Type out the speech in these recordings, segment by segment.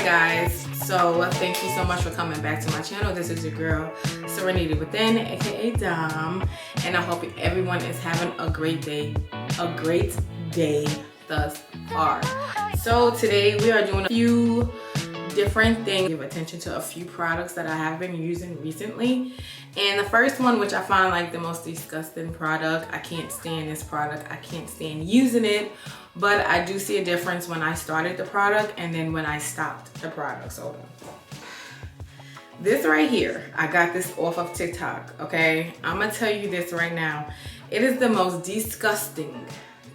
guys, so thank you so much for coming back to my channel. This is your girl Serenitii Within, aka Dom, and I hope everyone is having a great day thus far. So today we are doing a few different things. Give attention to a few products that I have been using recently, and the first one, which I find like the most disgusting product. I can't stand this product. I can't stand using it, but I do see a difference when I started the product and then when I stopped the product. So this right here, I got this off of TikTok. Okay, I'm gonna tell you this right now. It is the most disgusting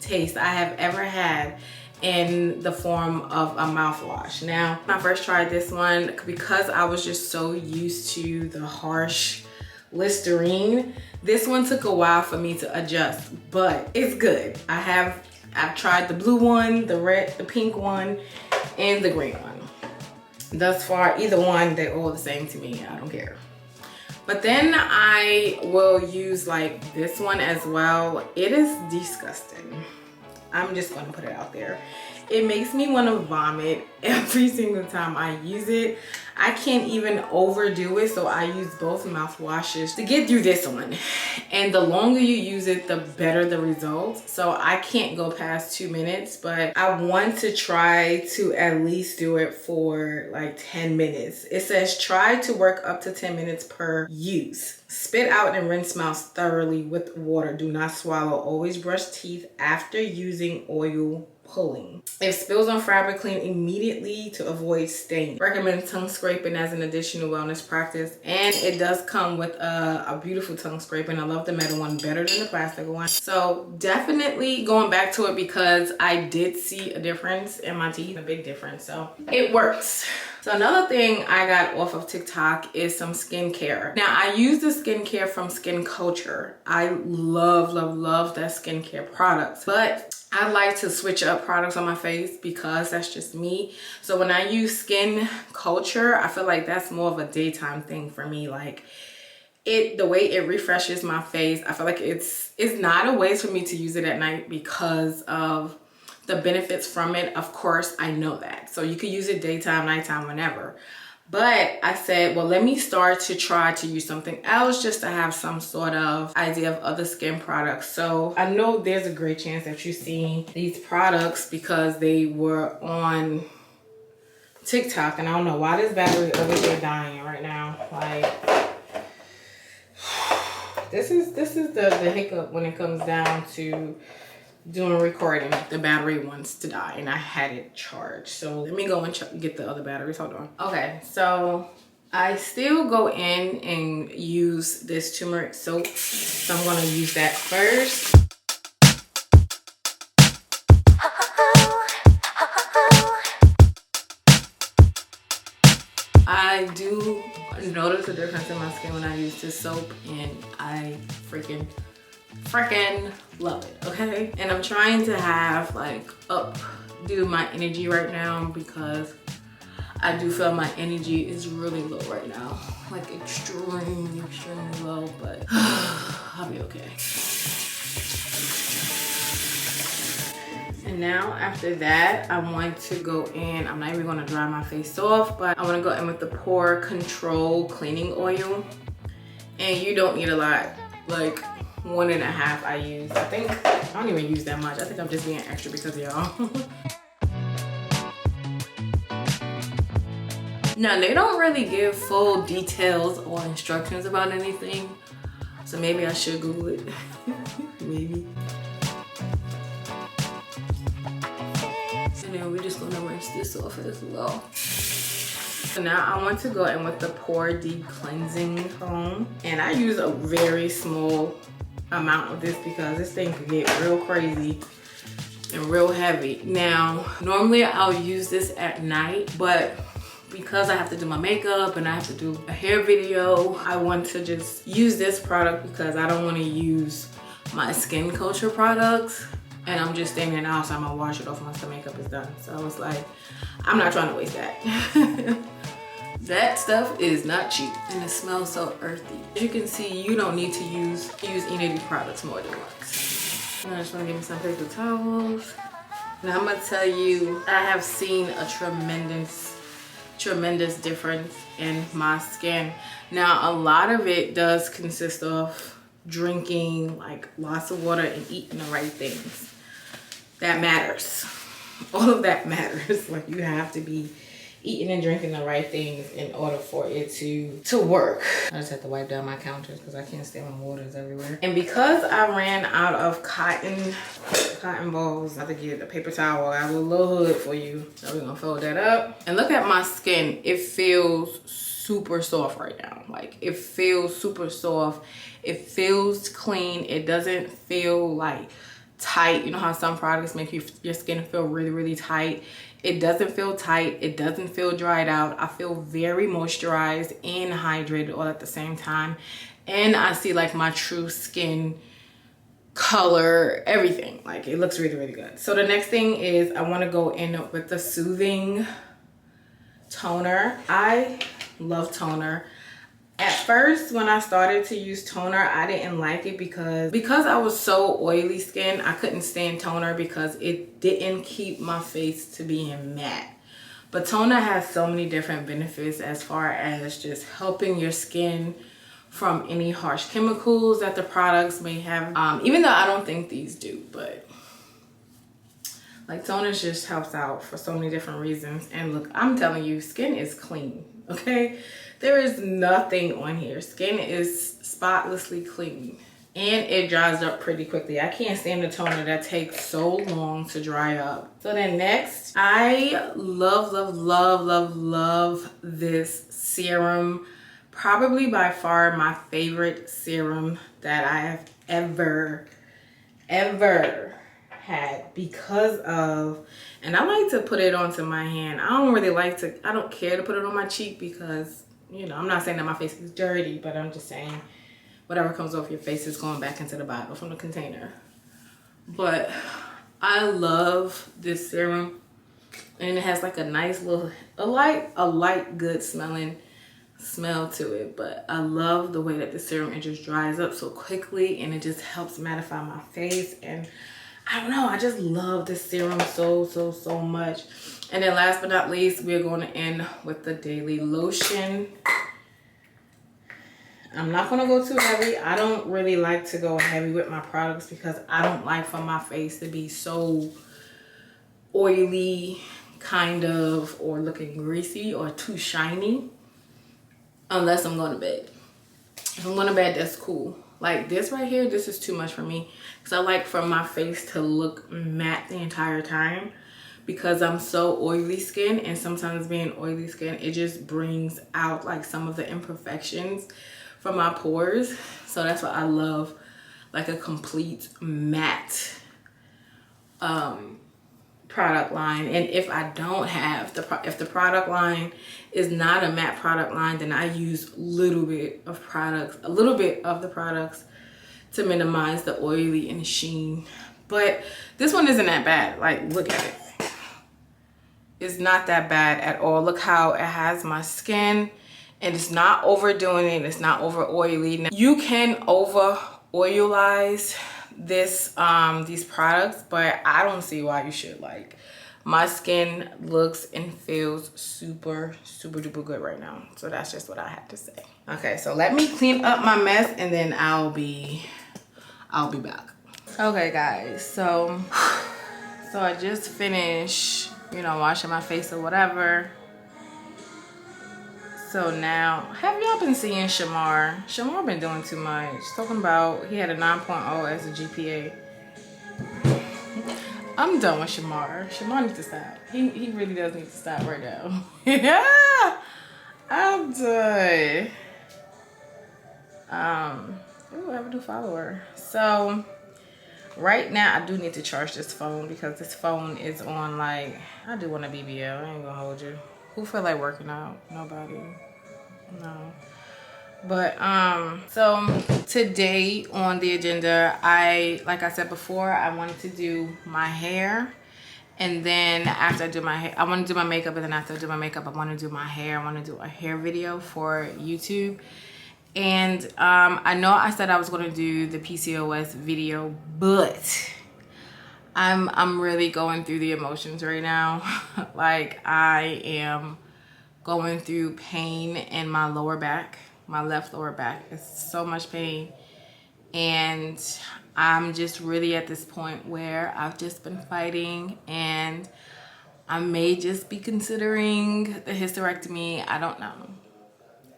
taste I have ever had in the form of a mouthwash. Now, when I first tried this one, because I was just so used to the harsh Listerine, this one took a while for me to adjust, but it's good. I've tried the blue one, the red, the pink one, and the green one. Thus far, either one, they're all the same to me. I don't care. But then I will use like this one as well. It is disgusting. I'm just gonna put it out there. It makes me want to vomit every single time I use it. I can't even overdo it, so I use both mouthwashes to get through this one. And the longer you use it, the better the results. So I can't go past 2 minutes, but I want to try to at least do it for like 10 minutes. It says try to work up to 10 minutes per use. Spit out and rinse mouth thoroughly with water. Do not swallow. Always brush teeth after using oil pulling. If spills on fabric, clean immediately to avoid stain. Recommend tongue scraping as an additional wellness practice, and it does come with a beautiful tongue scraping. I love the metal one better than the plastic one. So definitely going back to it because I did see a difference in my teeth, a big difference. So it works. So another thing I got off of TikTok is some skincare. Now I use the skincare from Skin Culture. I love that skincare product, but I like to switch up products on my face because that's just me. So when I use Skin Culture, I feel like that's more of a daytime thing for me. Like the way it refreshes my face, I feel like it's not a waste for me to use it at night because of the benefits from it. Of course, I know that. So you could use it daytime, nighttime, whenever. But I said, well, let me start to try to use something else just to have some sort of idea of other skin products. So I know there's a great chance that you've seen these products because they were on TikTok, and I don't know why this battery over here dying right now. Like this is the hiccup when it comes down to doing recording. The battery wants to die and I had it charged, so let me go and get the other batteries. Hold on. Okay, so I still go in and use this turmeric soap, so I'm going to use that first. I do notice a difference in my skin when I use this soap, and I freaking love it. Okay, and I'm trying to have like do my energy right now because I do feel my energy is really low right now, like extremely low, but I'll be okay. And now after that, I want to go in, I'm not even going to dry my face off, but I want to go in with the Pore Control Cleaning Oil. And you don't need a lot, like 1.5 I use. I don't even use that much. I think I'm just being extra because of y'all. Now, they don't really give full details or instructions about anything, so maybe I should Google it. Maybe. And then we're just gonna rinse this off as well. So now I want to go in with the Pore Deep Cleansing Foam, and I use a very small amount of this because this thing could get real crazy and real heavy. Now, normally I'll use this at night, but because I have to do my makeup and I have to do a hair video, I want to just use this product because I don't want to use my Skin Culture products. And I'm just standing in the house, so I'm gonna wash it off once the makeup is done. So I was like, I'm not trying to waste that. That stuff is not cheap and it smells so earthy. As you can see, you don't need to use iniquity products more than once. And I just want to give me some paper towels. And I'm gonna tell you, I have seen a tremendous tremendous difference in my skin. Now, a lot of it does consist of drinking like lots of water and eating the right things. That matters. All of that matters. Like, you have to be eating and drinking the right things in order for it to work. I just have to wipe down my counters because I can't stand my waters everywhere. And because I ran out of cotton balls, I have to get a paper towel. I have a little hood for you. So we're gonna fold that up. And look at my skin. It feels super soft right now. Like, it feels super soft. It feels clean. It doesn't feel like tight. You know how some products make your skin feel really, really tight? It doesn't feel tight. It doesn't feel dried out. I feel very moisturized and hydrated all at the same time. And I see like my true skin color, everything. Like, it looks really, really good. So the next thing is I want to go in with the soothing toner. I love toner. At first, when I started to use toner, I didn't like it because I was so oily skin. I couldn't stand toner because it didn't keep my face to being matte. But toner has so many different benefits as far as just helping your skin from any harsh chemicals that the products may have. Even though I don't think these do, but like, toner just helps out for so many different reasons. And look, I'm telling you, skin is clean, okay? There is nothing on here. Skin is spotlessly clean. And it dries up pretty quickly. I can't stand a toner that takes so long to dry up. So then next, I love, love, love, love, love this serum. Probably by far my favorite serum that I have ever had, because of, and I like to put it onto my hand. I don't care to put it on my cheek because, you know, I'm not saying that my face is dirty, but I'm just saying whatever comes off your face is going back into the bottle from the container. But I love this serum, and it has like a nice little, a light good smelling smell to it. But I love the way that the serum, it just dries up so quickly and it just helps mattify my face. And I don't know, I just love this serum so much. And then last but not least, we're going to end with the daily lotion. I'm not going to go too heavy. I don't really like to go heavy with my products because I don't like for my face to be so oily kind of, or looking greasy or too shiny, unless I'm going to bed. If I'm going to bed, that's cool. Like this right here, this is too much for me because I like for my face to look matte the entire time, because I'm so oily skin, and sometimes being oily skin, it just brings out like some of the imperfections from my pores. So that's why I love like a complete matte product line. And if I don't have if the product line is not a matte product line, then I use a little bit of the products to minimize the oily and sheen. But this one isn't that bad. Like, look at it. It's not that bad at all. Look how it has my skin, and it's not overdoing it. It's not over oily. Now, you can over oilize this these products, but I don't see why you should. Like, my skin looks and feels super duper good right now. So that's just what I have to say. Okay, so let me clean up my mess and then I'll be back. Okay guys, so I just finished, you know, washing my face or whatever. So now, have y'all been seeing Shamar? Shamar been doing too much. Talking about he had a 9.0 as a GPA. I'm done with Shamar. Shamar needs to stop. He really does need to stop right now. Yeah, I'm done. Ooh, I have a new follower. So right now I do need to charge this phone because this phone is on, like, I do want a BBL. I ain't gonna hold you. Who feel like working out? Nobody. No. But so today on the agenda, like I said before, I wanted to do my hair, and then after I do my hair, I want to do my makeup, and then after I do my makeup, I want to do my hair. I want to do a hair video for YouTube. And I know I said I was going to do the PCOS video, but I'm really going through the emotions right now. Like, I am going through pain in my lower back, my left lower back. It's so much pain. And I'm just really at this point where I've just been fighting, and I may just be considering the hysterectomy. I don't know.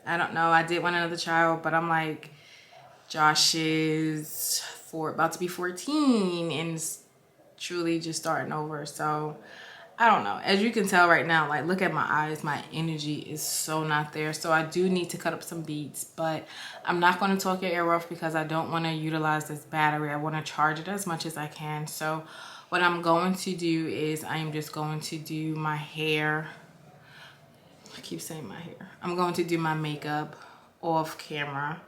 I did want another child, but I'm like, Josh is about to be 14 and truly just starting over. So I don't know. As you can tell right now, like, look at my eyes. My energy is so not there. So I do need to cut up some beats, but I'm not going to talk your ear off because I don't want to utilize this battery. I want to charge it as much as I can. So what I'm going to do is I am just going to do my hair. I keep saying my hair. I'm going to do my makeup off camera,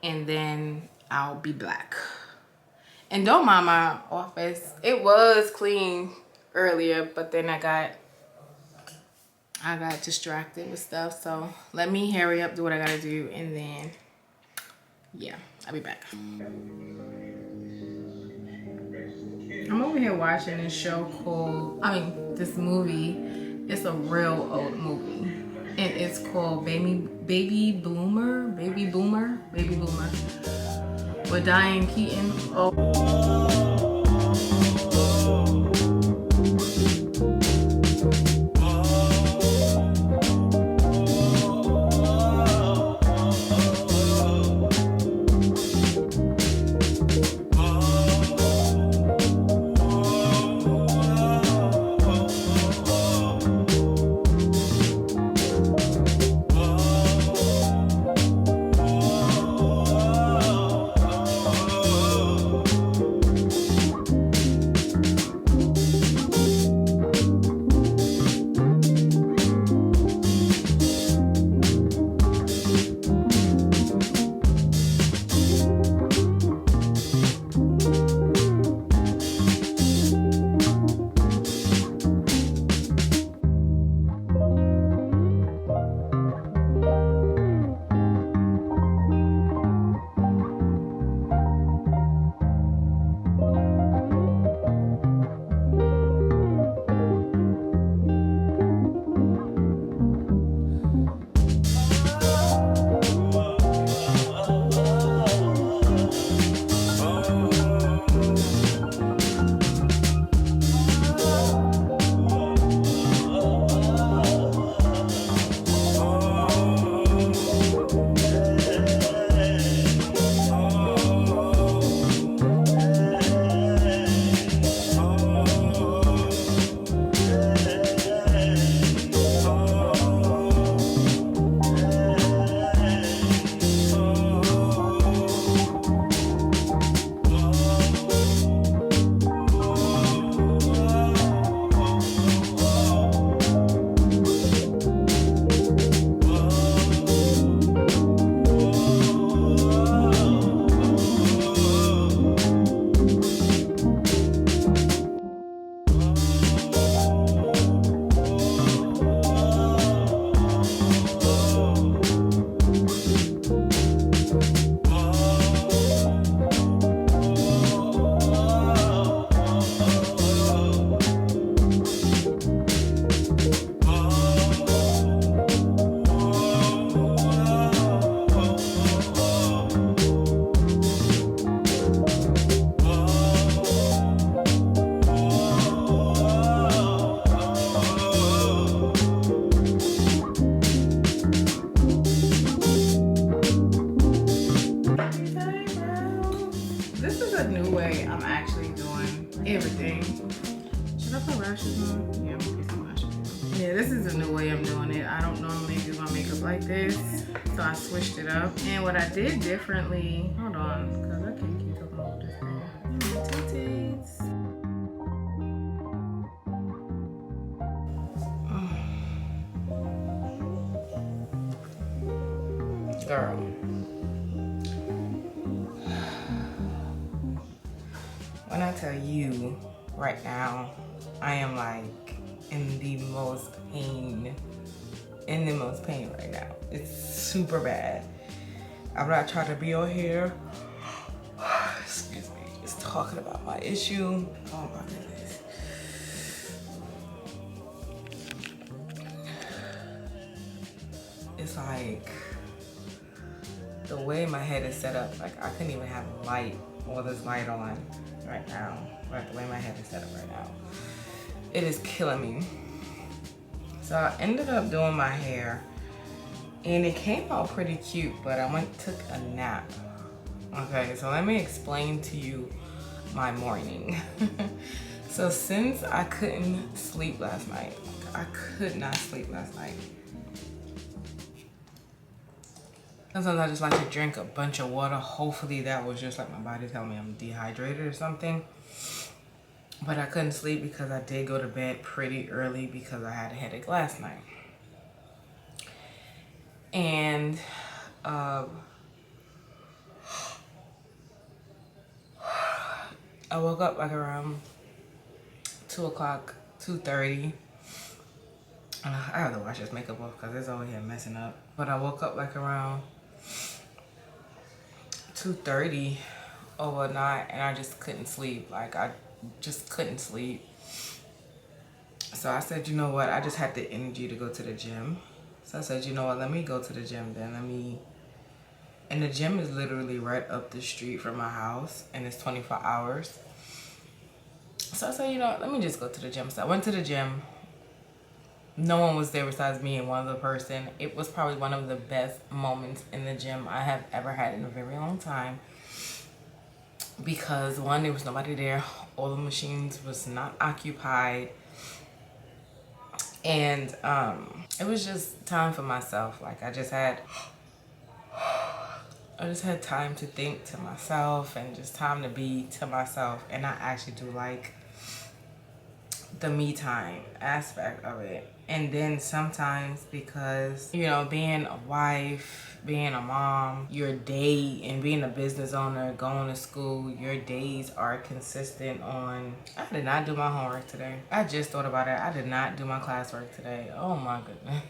and then I'll be back. And don't mind my office. It was clean earlier, but then I got distracted with stuff. So let me hurry up, do what I gotta do, and then yeah, I'll be back. I'm over here watching this show called, this movie. It's a real old movie, and it's called Baby Boomer with Diane Keaton. Everything. Should I put lashes on? Yeah, I'm gonna put some lashes on. Yeah, this is a new way I'm doing it. I don't normally do my makeup like this, so I switched it up. And what I did differently, hold on, because I can't keep talking about this thing. Girl. When I tell you right now, I am like in the most pain right now. It's super bad. I'm not trying to be on here, excuse me, just talking about my issue. Oh my goodness. it's like the way my head is set up, like I couldn't even have light or this light on right now. Like the way my head is set up right now, it is killing me. So I ended up doing my hair and it came out pretty cute, but I took a nap. Okay, so let me explain to you my morning. So since I couldn't sleep last night, I could not sleep last night. Sometimes I just like to drink a bunch of water. Hopefully that was just like my body telling me I'm dehydrated or something. But I couldn't sleep because I did go to bed pretty early because I had a headache last night. And I woke up like around 2 o'clock, 2:30. I have to wash this makeup off because it's over here messing up. But I woke up like around 2:30 overnight and I just couldn't sleep. Like I just couldn't sleep. So I said, you know what? I just had the energy to go to the gym. So I said, you know what? Let me go to the gym then. And the gym is literally right up the street from my house and it's 24 hours. So I said, you know what? Let me just go to the gym. So I went to the gym. No one was there besides me and one other person. It was probably one of the best moments in the gym I have ever had in a very long time. Because one, there was nobody there. All the machines was not occupied. And it was just time for myself. Like I just had time to think to myself and just time to be to myself. And I actually do like the me time aspect of it. And then sometimes because, you know, being a wife, being a mom, your day, and being a business owner, going to school, your days are consistent on, I did not do my homework today. I just thought about it. I did not do my classwork today. Oh my goodness.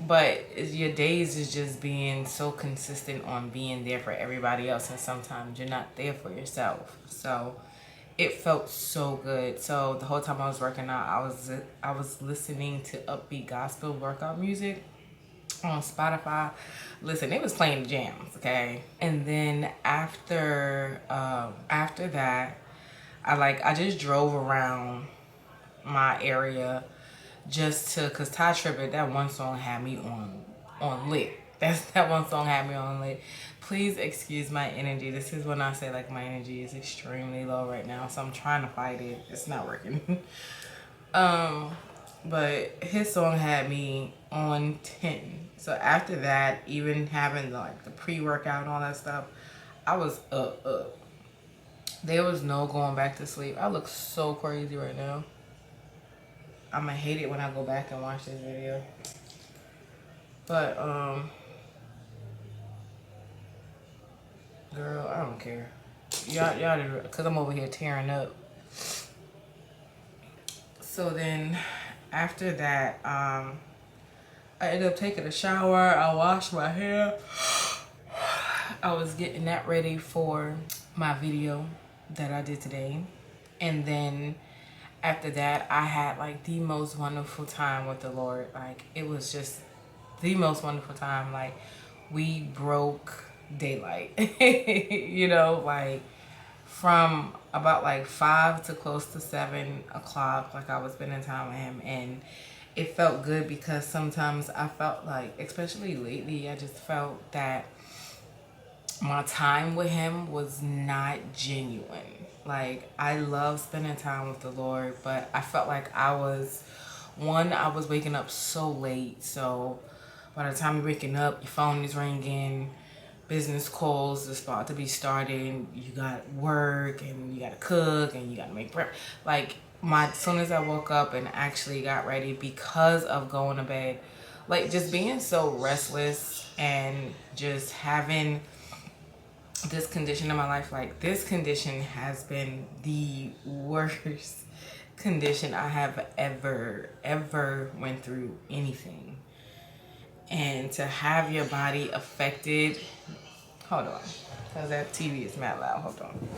But your days is just being so consistent on being there for everybody else, and sometimes you're not there for yourself. So it felt so good. So the whole time I was working out, I was listening to upbeat gospel workout music on Spotify. Listen, it was playing the jams, okay? And then after that, I just drove around my area just to, cause Ty Tribbett, that one song had me on lit. That one song had me on lit. Please excuse my energy. This is when I say like my energy is extremely low right now, so I'm trying to fight it. It's not working. But his song had me on 10. So after that, even having like the pre-workout and all that stuff, I was up. There was no going back to sleep. I look so crazy right now. I'm gonna hate it when I go back and watch this video. But girl, I don't care. Y'all, cause I'm over here tearing up. So then, after that, I ended up taking a shower. I washed my hair. I was getting that ready for my video that I did today, and then after that, I had like the most wonderful time with the Lord. Like it was just the most wonderful time. Like we broke daylight, you know, like from about like 5 to close to 7 o'clock. Like I was spending time with him, and it felt good because sometimes I felt like, especially lately, I just felt that my time with him was not genuine. Like I love spending time with the Lord, but I felt like I was waking up so late. So by the time you're waking up, your phone is ringing, business calls is about to be started, you got work and you gotta cook and you gotta make prep. Like as soon as I woke up and actually got ready, because of going to bed, like just being so restless and just having this condition in my life, like this condition has been the worst condition I have ever went through anything. And to have your body affected, hold on, because that TV is mad loud, hold on.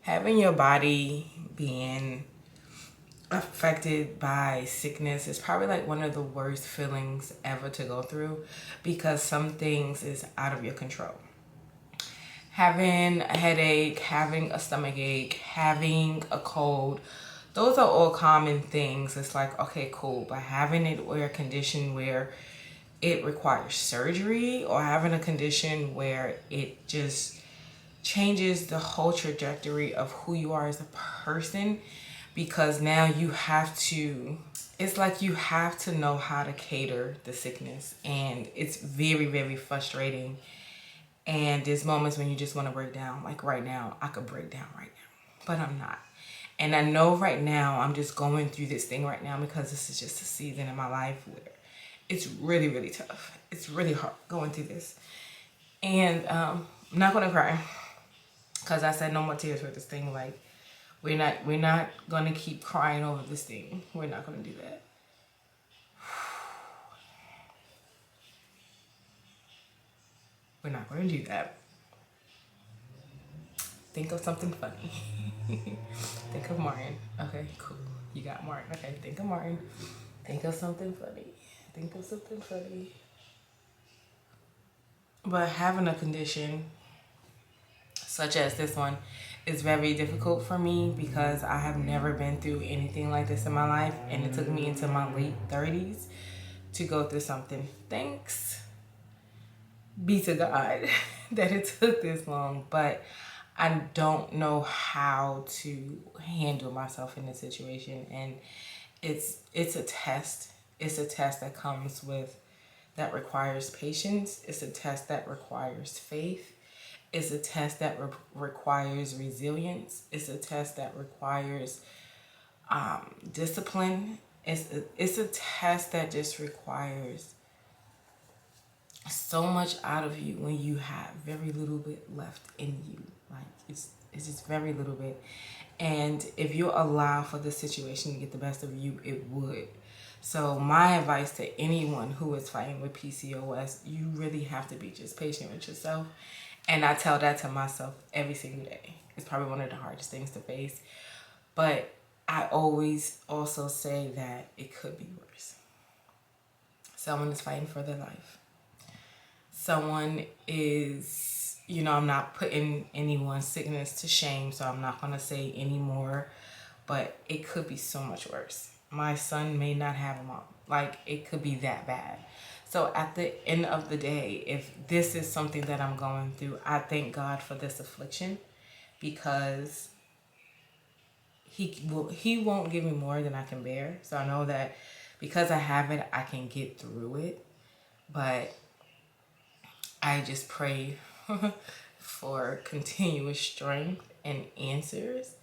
Having your body being affected by sickness is probably like one of the worst feelings ever to go through, because some things is out of your control. Having a headache, having a stomach ache, having a cold, those are all common things. It's like, okay, cool. But having it where a condition where it requires surgery, or having a condition where it just changes the whole trajectory of who you are as a person, because now you have to, it's like you have to know how to cater the sickness, and it's very, very frustrating. And there's moments when you just want to break down. Like right now, I could break down right now, but I'm not. And I know right now I'm just going through this thing right now because this is just a season in my life where it's really, really tough. It's really hard going through this. And I'm not going to cry, because I said no more tears for this thing. Like, we're not going to keep crying over this thing. We're not going to do that. We're not going to do that. Think of something funny. Think of Martin. Okay, cool. You got Martin. Okay, think of Martin. Think of something funny. Think of something funny. But having a condition such as this one is very difficult for me, because I have never been through anything like this in my life, and it took me into my late 30s to go through something. Thanks be to God that it took this long, but I don't know how to handle myself in this situation. And it's a test. It's a test that comes with, that requires patience. It's a test that requires faith. It's a test that requires resilience. It's a test that requires discipline. It's a test that just requires so much out of you when you have very little bit left in you. Like, it's just very little bit. And if you allow for the situation to get the best of you, it would. So my advice to anyone who is fighting with PCOS, you really have to be just patient with yourself. And I tell that to myself every single day. It's probably one of the hardest things to face. But I always also say that it could be worse. Someone is fighting for their life. Someone is, I'm not putting anyone's sickness to shame, so I'm not going to say any more. But it could be so much worse. My son may not have a mom. Like, it could be that bad. So at the end of the day, if this is something that I'm going through, I thank God for this affliction, because he won't give me more than I can bear. So I know that because I have it, I can get through it. But I just pray for continuous strength and answers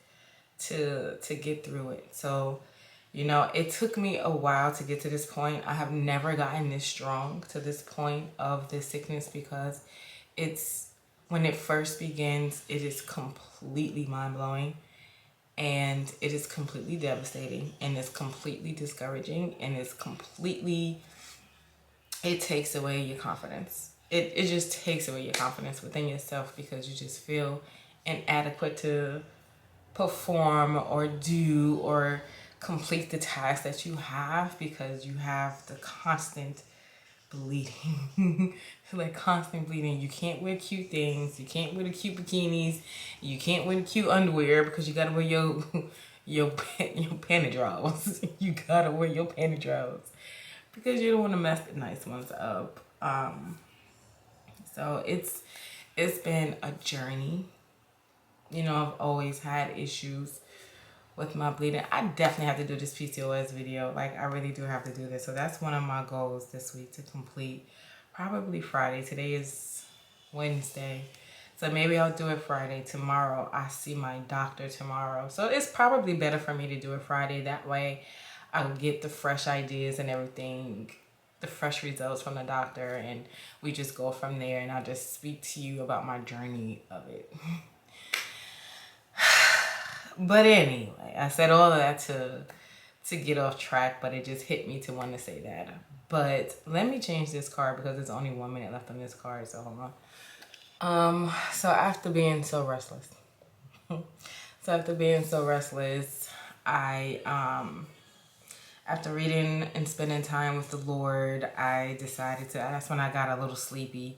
to get through it. So, it took me a while to get to this point. I have never gotten this strong to this point of this sickness, because when it first begins, it is completely mind-blowing, and it is completely devastating, and it's completely discouraging, and it takes away your confidence. It just takes away your confidence within yourself, because you just feel inadequate to perform or do or complete the task that you have, because you have the constant bleeding. Like, constant bleeding. You can't wear cute things. You can't wear the cute bikinis. You can't wear the cute underwear, because you gotta wear your panty drawers. You gotta wear your panty drawers, because you don't want to mess the nice ones up. So it's been a journey. I've always had issues with my bleeding. I definitely have to do this PCOS video. Like, I really do have to do this. So that's one of my goals this week, to complete probably Friday. Today is Wednesday. So maybe I'll do it Friday. Tomorrow, I see my doctor tomorrow. So it's probably better for me to do it Friday. That way I'll get the fresh ideas and everything, the fresh results from the doctor, and we just go from there, and I'll just speak to you about my journey of it. But anyway, I said all of that to get off track, but it just hit me to want to say that. But let me change this card, because there's only 1 minute left on this card, so hold on. So after being so restless, After reading and spending time with the Lord, I decided to, that's when I got a little sleepy.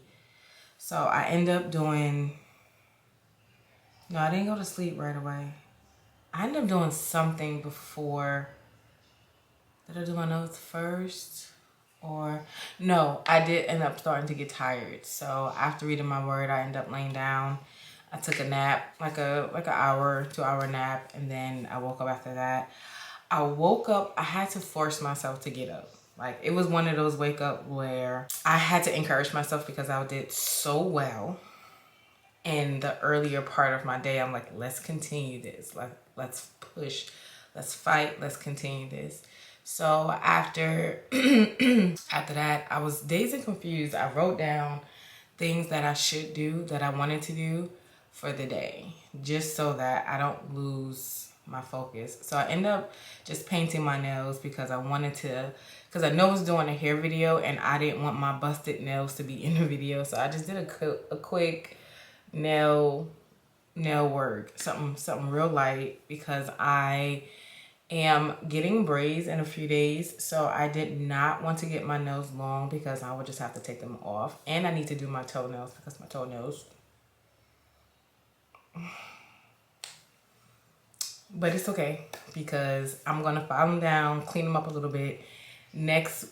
So I end up doing, no, I didn't go to sleep right away. I ended up doing something before. Did I do my notes first? Or no, I did end up starting to get tired. So after reading my word, I ended up laying down. I took a nap, like an hour, 2 hour nap, and then I woke up after that. I woke up, I had to force myself to get up. Like, it was one of those wake up where I had to encourage myself because I did so well in the earlier part of my day. I'm like, let's continue this. Like, let's push, let's fight, let's continue this. So after after that, I was dazed and confused. I wrote down things that I should do, that I wanted to do for the day, just so that I don't lose my focus. So I end up just painting my nails because I wanted to, because I know I was doing a hair video and I didn't want my busted nails to be in the video. So I just did a quick nail work, something real light, because I am getting braids in a few days. So I did not want to get my nails long because I would just have to take them off. And I need to do my toenails because my toenails, but it's okay because I'm going to file them down, clean them up a little bit. Next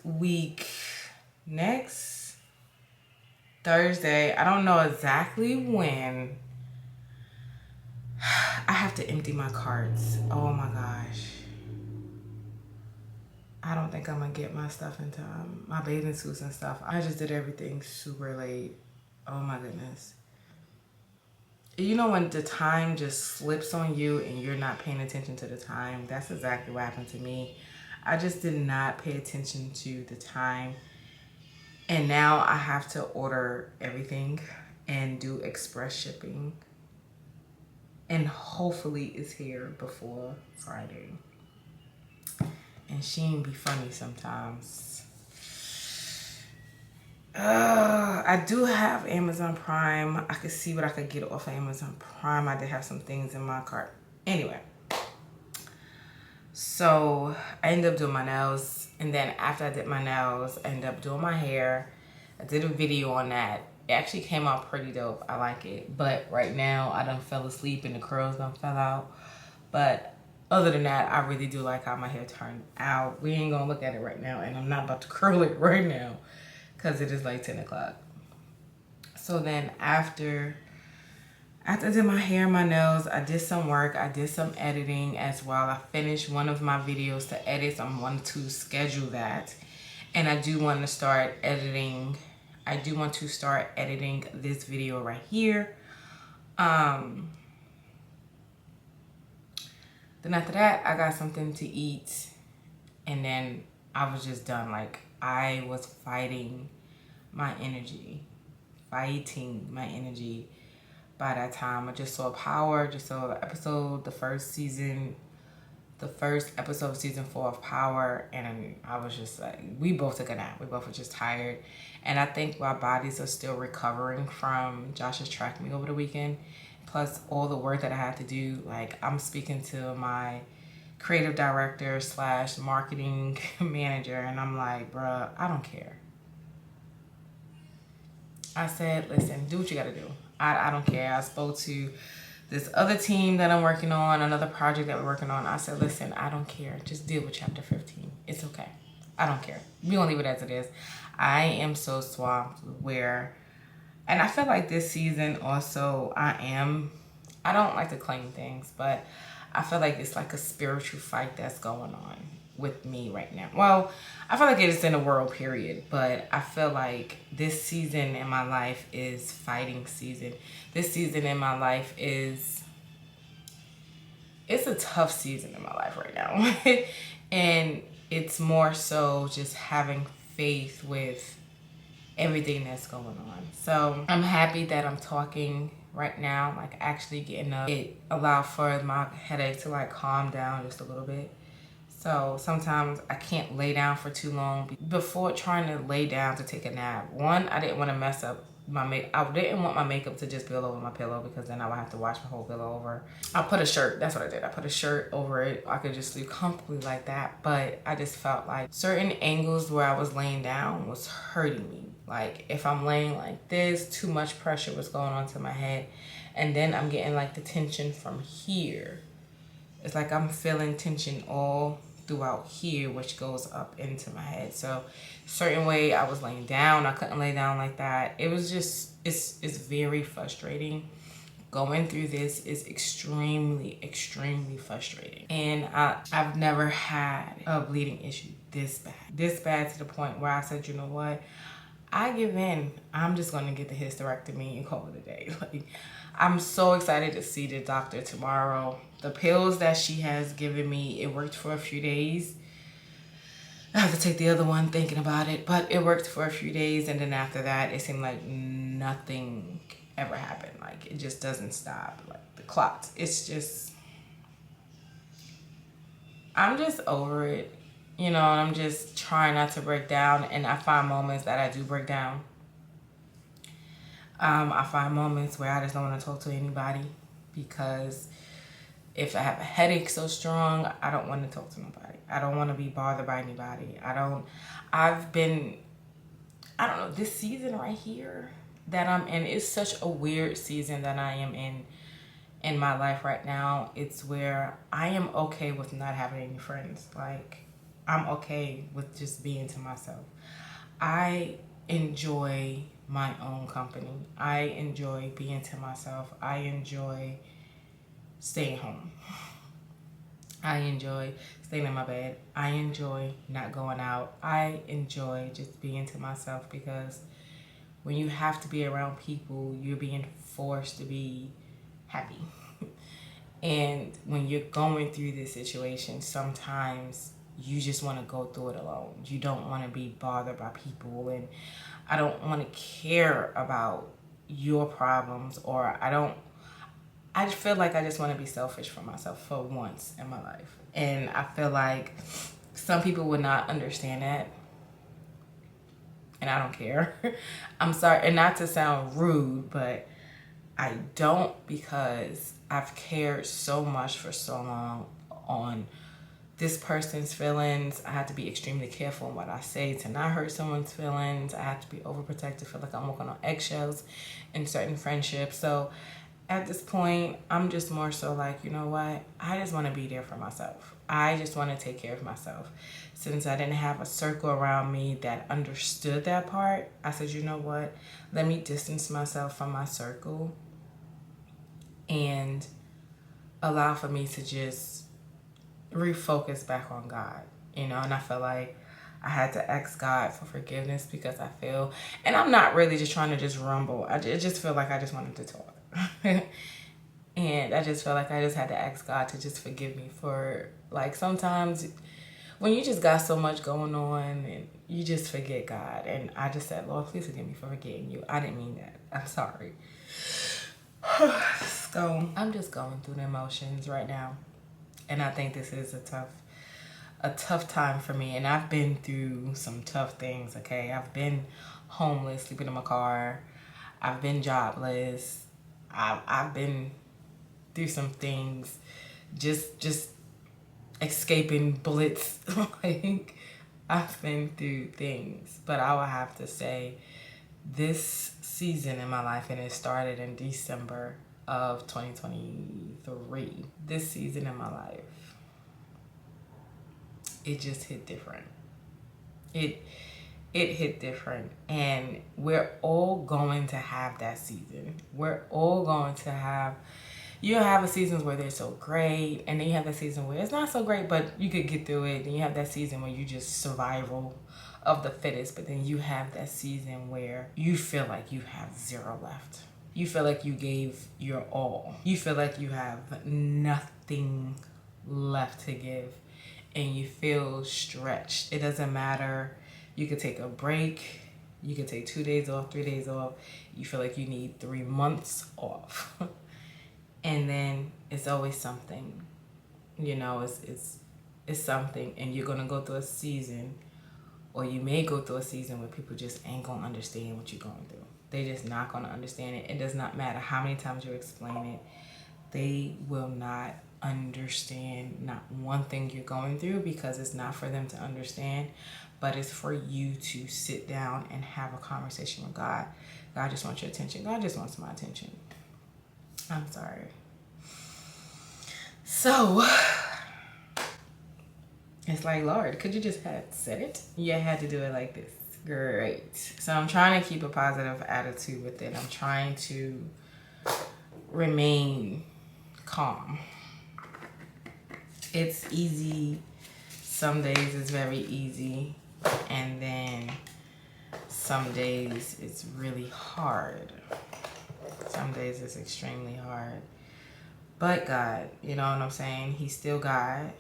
Thursday, I don't know exactly when, I have to empty my carts. Oh my gosh. I don't think I'm going to get my stuff in time. My bathing suits and stuff. I just did everything super late. Oh my goodness. You know when the time just slips on you and you're not paying attention to the time? That's exactly what happened to me. I just did not pay attention to the time. And now I have to order everything and do express shipping. And hopefully it's here before Friday. And she ain't be funny sometimes. I do have Amazon Prime. I could see what I could get off of Amazon Prime. I did have some things in my cart. Anyway. So I ended up doing my nails. And then after I did my nails, I ended up doing my hair. I did a video on that. It actually came out pretty dope. I like it. But right now, I done fell asleep and the curls done fell out. But other than that, I really do like how my hair turned out. We ain't gonna look at it right now. And I'm not about to curl it right now, because it is like 10 o'clock. So then after I did my hair and my nails, I did some work. I did some editing as well. I finished one of my videos to edit. So I'm wanting to schedule that. And I do want to start editing. I do want to start editing this video right here. Then after that, I got something to eat. And then I was just done. Like, I was fighting my energy. By that time. I just saw Power, just saw the episode, the first episode of season 4 of Power, and I was just like, we both took a nap. We both were just tired. And I think our bodies are still recovering from Josh's track meet over the weekend, plus all the work that I had to do. Like, I'm speaking to my creative director / marketing manager, and I'm like, bruh, I don't care. I said, listen, do what you gotta do. I don't care. I spoke to this other team that I'm working on, another project that we're working on. I said, listen, I don't care. Just deal with chapter 15. It's okay. I don't care. We're gonna leave it as it is. I am so swamped where, and I feel like this season also, I don't like to claim things, but I feel like it's like a spiritual fight that's going on with me right now. Well, I feel like it is in the world, period. But I feel like this season in my life is fighting season. This season in my life it's a tough season in my life right now. And it's more so just having faith with everything that's going on. So I'm happy that I'm talking right now, like actually getting up. It allowed for my headache to like calm down just a little bit. So sometimes I can't lay down for too long. Before trying to lay down to take a nap, one, I didn't want to mess up I didn't want my makeup to just spill over my pillow, because then I would have to wash my whole pillow over. I put a shirt, that's what I did. I put a shirt over it. I could just sleep comfortably like that. But I just felt like certain angles where I was laying down was hurting me. Like if I'm laying like this, too much pressure was going onto my head. And then I'm getting like the tension from here. It's like I'm feeling tension all throughout here, which goes up into my head. So certain way I was laying down, I couldn't lay down like that. It was just, it's very frustrating. Going through this is extremely frustrating. And I've never had a bleeding issue this bad to the point where I said, you know what, I give in. I'm just gonna get the hysterectomy and call it a day. Like, I'm so excited to see the doctor tomorrow. The pills that she has given me, it worked for a few days. I have to take the other one thinking about it, but it worked for a few days, and then after that, it seemed like nothing ever happened. Like, it just doesn't stop. Like, the clots, it's just, I'm just over it, you know, and I'm just trying not to break down, and I find moments that I do break down. I find moments where I just don't want to talk to anybody, because if I have a headache so strong, I don't want to talk to nobody. I don't want to be bothered by anybody. I don't know, this season right here that I'm in is such a weird season that I am in my life right now. It's where I am okay with not having any friends. Like, I'm okay with just being to myself. I enjoy my own company. I enjoy being to myself. I enjoy staying home. I enjoy staying in my bed. I enjoy not going out. I enjoy just being to myself, because when you have to be around people, you're being forced to be happy. And when you're going through this situation, sometimes you just want to go through it alone. You don't want to be bothered by people, and I don't want to care about your problems, or I feel like I just want to be selfish for myself for once in my life. And I feel like some people would not understand that, and I don't care. I'm sorry, and not to sound rude, but I don't, because I've cared so much for so long on this person's feelings. I have to be extremely careful in what I say to not hurt someone's feelings. I have to be overprotective, feel like I'm walking on eggshells in certain friendships. So at this point, I'm just more so like, you know what? I just want to be there for myself. I just want to take care of myself. Since I didn't have a circle around me that understood that part, I said, you know what? Let me distance myself from my circle and allow for me to just refocus back on God, you know. And I felt like I had to ask God for forgiveness, because I feel, and I'm not really just trying to just rumble. I just feel like I just wanted to talk. And I just felt like I just had to ask God to just forgive me for, like, sometimes when you just got so much going on and you just forget God. And I just said, Lord, please forgive me for forgetting you. I didn't mean that. I'm sorry. So I'm just going through the emotions right now. And I think this is a tough time for me. And I've been through some tough things, okay? I've been homeless, sleeping in my car. I've been jobless. I've been through some things, just escaping bullets. Like, I've been through things. But I would have to say, this season in my life, and it started in December of 2023. This season in my life, it just hit different. It hit different, and we're all going to have that season. We're all going to have, you'll have a season where they're so great, and then you have that season where it's not so great, but you could get through it. Then you have that season where you just survival of the fittest, but then you have that season where you feel like you have zero left. You feel like you gave your all. You feel like you have nothing left to give, and you feel stretched. It doesn't matter. You could take a break. You could take 2 days off, 3 days off. You feel like you need 3 months off. And then it's always something, you know, it's something, and you're gonna go through a season, or you may go through a season where people just ain't gonna understand what you're going through. They just not going to understand it. It does not matter how many times you explain it. They will not understand not one thing you're going through, because it's not for them to understand, but it's for you to sit down and have a conversation with God. God just wants your attention. God just wants my attention. I'm sorry. So it's like, Lord, could you just have said it? You had to do it like this. Great. So I'm trying to keep a positive attitude with it. I'm trying to remain calm. It's easy. Some days it's very easy. And then some days it's really hard. Some days it's extremely hard. But God, you know what I'm saying? He's still God.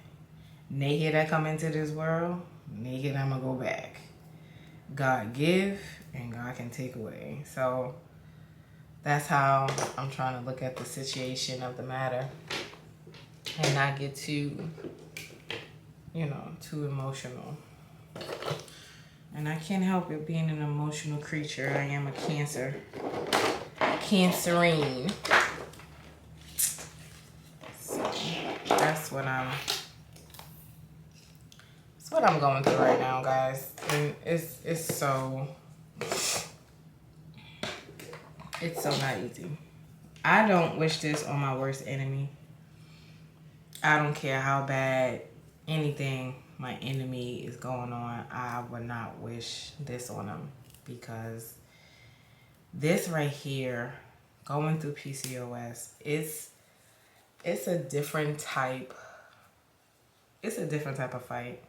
Naked I come into this world, naked I'm gonna go back. God give and God can take away. So that's how I'm trying to look at the situation of the matter and not get too, too emotional. And I can't help it, being an emotional creature. I am a Cancerine. So that's what I'm going through right now, guys. And it's so not easy. I don't wish this on my worst enemy. I don't care how bad anything my enemy is going on. I would not wish this on them, because this right here, going through PCOS, it's a different type. It's a different type of fight.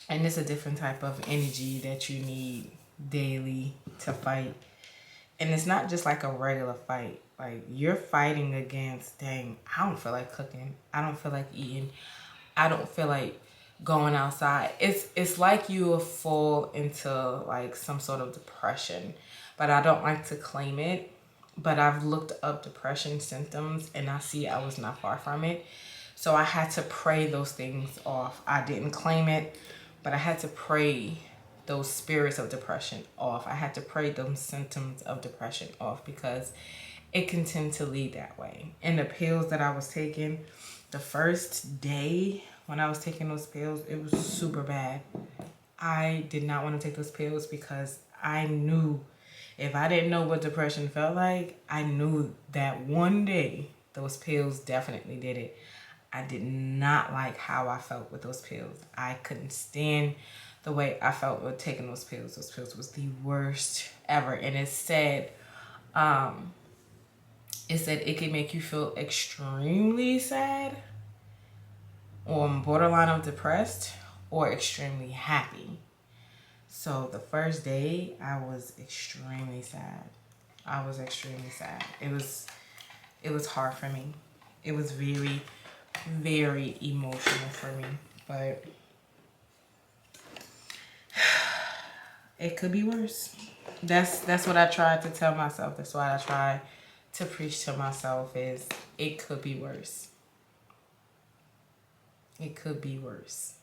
And it's a different type of energy that you need daily to fight. And it's not just like a regular fight. Like, you're fighting against, dang, I don't feel like cooking. I don't feel like eating. I don't feel like going outside. It's like you will fall into like some sort of depression. But I don't like to claim it. But I've looked up depression symptoms and I see I was not far from it. So I had to pray those things off. I didn't claim it, but I had to pray those spirits of depression off. I had to pray those symptoms of depression off, because it can tend to lead that way. And the pills that I was taking, the first day when I was taking those pills, it was super bad. I did not want to take those pills because I knew if I didn't know what depression felt like, I knew that one day those pills definitely did it. I did not like how I felt with those pills. I couldn't stand the way I felt with taking those pills. Those pills was the worst ever. And it said it could make you feel extremely sad, or borderline of depressed, or extremely happy. So the first day I was extremely sad. I was extremely sad. It was hard for me. It was very, very emotional for me. But it could be worse. That's what I tried to tell myself. That's what I tried to preach to myself, is it could be worse. It could be worse.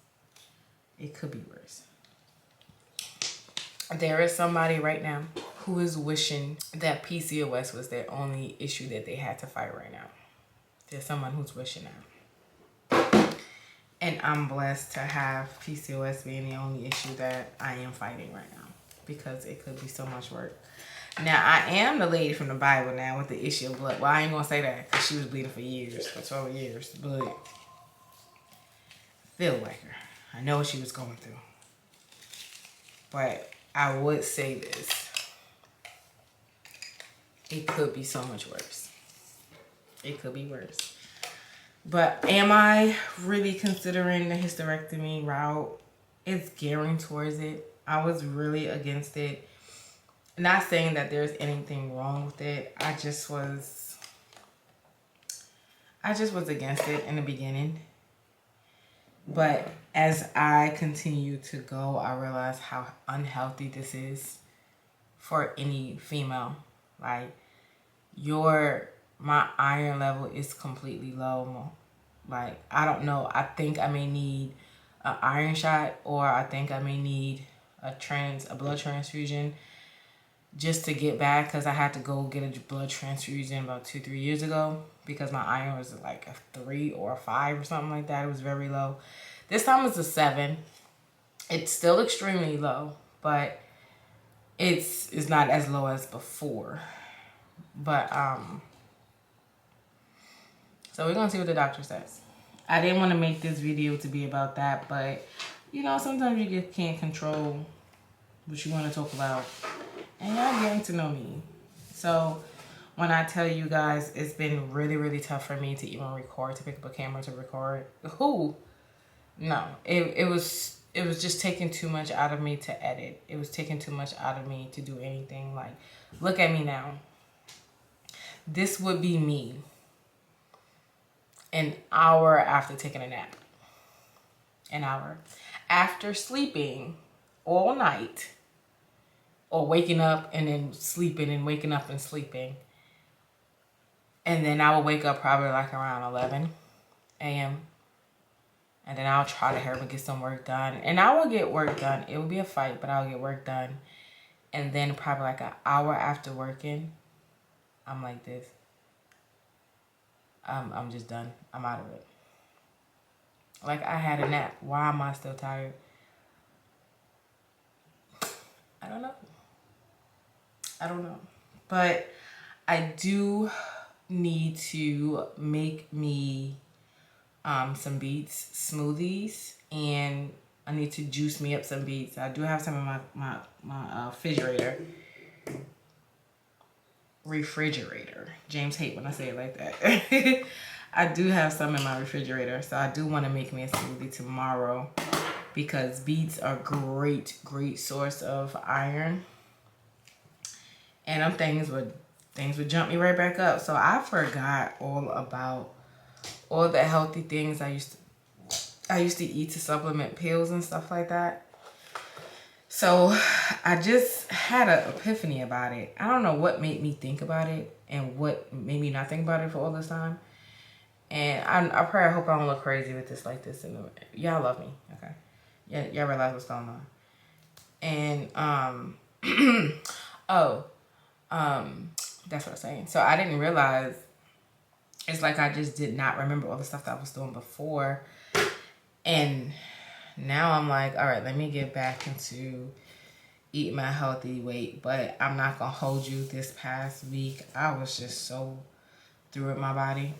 It could be worse. There is somebody right now who is wishing that PCOS was their only issue that they had to fight right now. There's someone who's wishing that. And I'm blessed to have PCOS being the only issue that I am fighting right now, because it could be so much work. Now, I am the lady from the Bible now with the issue of blood. Well, I ain't going to say that, because she was bleeding for years, for 12 years. But I feel like her. I know what she was going through. But I would say this. It could be so much worse. It could be worse. But am I really considering the hysterectomy route? It's gearing towards it. I was really against it. Not saying that there's anything wrong with it. I just was against it in the beginning. But as I continue to go, I realize how unhealthy this is for any female. Like, my iron level is completely low. Like, I don't know. I think I may need an iron shot, or I think I may need a blood transfusion. just to get back, because I had to go get a blood transfusion about 2-3 years ago because my iron was like a 3 or a 5 or something like that. It was very low. This time it's a 7. It's still extremely low, but it's not as low as before. But so we're gonna see what the doctor says. I didn't want to make this video to be about that, but you know, sometimes you just can't control what you want to talk about. And y'all getting to know me. So when I tell you guys, it's been really, really tough for me to even record, to pick up a camera to record. No, it was just taking too much out of me to edit. It was taking too much out of me to do anything. Like, look at me now. This would be me an hour after taking a nap. An hour after sleeping all night, or waking up and then sleeping and waking up and sleeping. And then I will wake up probably like around 11 a.m. And then I'll try to hurry and get some work done. And I will get work done. It will be a fight, but I'll get work done. And then probably like an hour after working, I'm like this. I'm just done. I'm out of it. Like, I had a nap. Why am I still tired? I don't know. But I do need to make me some beets smoothies, and I need to juice me up some beets. I do have some in my refrigerator. James hate when I say it like that. I do have some in my refrigerator, so I do want to make me a smoothie tomorrow, because beets are great source of iron. And them things would jump me right back up. So I forgot all about all the healthy things I used to eat to supplement pills and stuff like that. So I just had an epiphany about it. I don't know what made me think about it and what made me not think about it for all this time. And I pray, I hope I don't look crazy with this like this. And y'all love me, okay? Yeah, y'all realize what's going on. And that's what I'm saying. So I didn't realize. It's like I just did not remember all the stuff that I was doing before. And now I'm like, all right, let me get back into eating my healthy weight. But I'm not going to hold you. This past week, I was just so through with my body.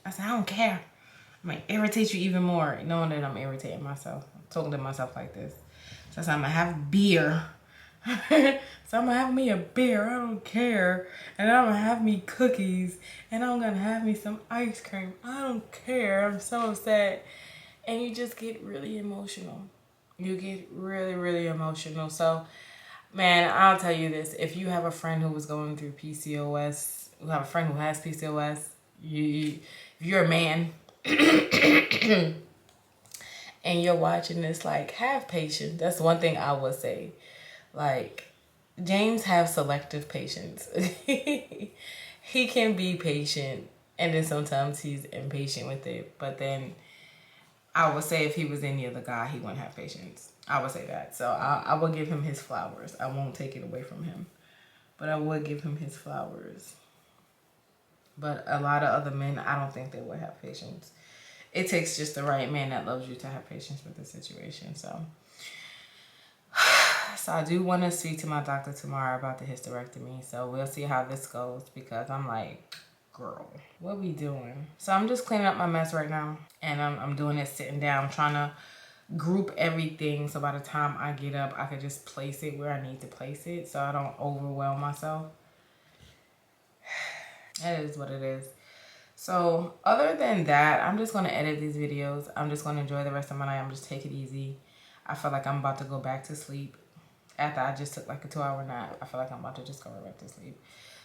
I said, I don't care. I'm going to irritate you even more, knowing that I'm irritating myself. I'm talking to myself like this. So I said, I'm going to have beer. So I'm gonna have me a beer, I don't care. And I'm gonna have me cookies, and I'm gonna have me some ice cream, I don't care. I'm so upset. And you just get really emotional. You get really emotional. So man, I'll tell you this, if you have a friend who was going through PCOS, you have a friend who has PCOS, if you're a man and you're watching this, like, have patience. That's one thing I would say. Like, James have selective patience. He can be patient, and then sometimes he's impatient with it. But then I would say if he was any other guy, he wouldn't have patience. I would say that. So I will give him his flowers. I won't take it away from him. But I would give him his flowers. But a lot of other men, I don't think they would have patience. It takes just the right man that loves you to have patience with the situation. So I do want to speak to my doctor tomorrow about the hysterectomy. So we'll see how this goes, because I'm like, girl, what we doing? So I'm just cleaning up my mess right now, and I'm doing it sitting down. I'm trying to group everything so by the time I get up, I can just place it where I need to place it so I don't overwhelm myself. That is what it is. So other than that, I'm just going to edit these videos. I'm just going to enjoy the rest of my night. I'm just take it easy. I feel like I'm about to go back to sleep. After I just took like a 2-hour nap, I feel like I'm about to just go right back to sleep.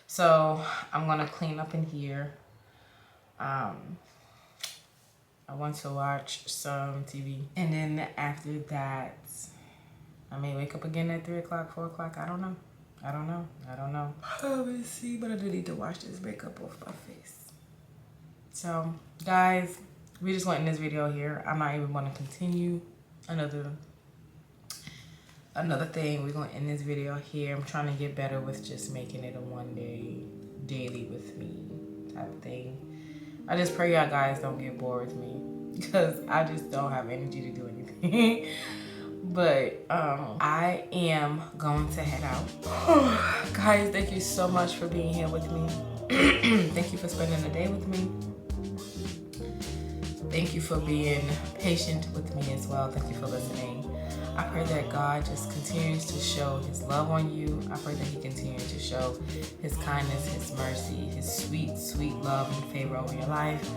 So I'm going to clean up in here. I want to watch some TV. And then after that, I may wake up again at 3 o'clock, 4 o'clock. I don't know. Let's see, but I do need to wash this makeup off my face. So guys, we just went in this video here. I'm not even going to continue another another thing, we're gonna end this video here. I'm trying to get better with just making it a 1 day daily with me type of thing. I just pray y'all guys don't get bored with me because I just don't have energy to do anything. But I am going to head out. Guys, thank you so much for being here with me. Thank you for spending the day with me. Thank you for being patient with me as well. Thank you for listening. I pray that God just continues to show his love on you. I pray that he continues to show his kindness, his mercy, his sweet, sweet love and favor over your life.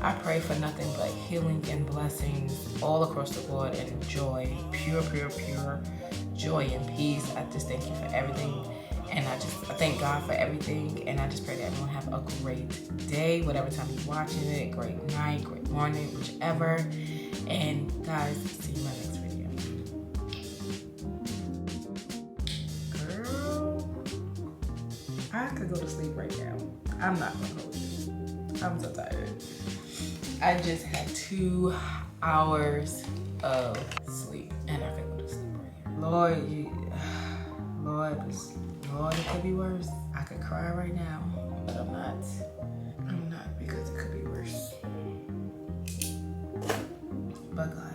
I pray for nothing but healing and blessings all across the board and joy, pure joy and peace. I just thank you for everything. And I thank God for everything. And I just pray that everyone have a great day, whatever time you're watching it, great night, great morning, whichever. And guys, see you in my next video. Girl, I could go to sleep right now. I'm not gonna hold you. I'm so tired. I just had 2 hours of sleep and I could go to sleep right now. Lord, it could be worse. I could cry right now, but I'm not. I'm not because it could be worse. But God.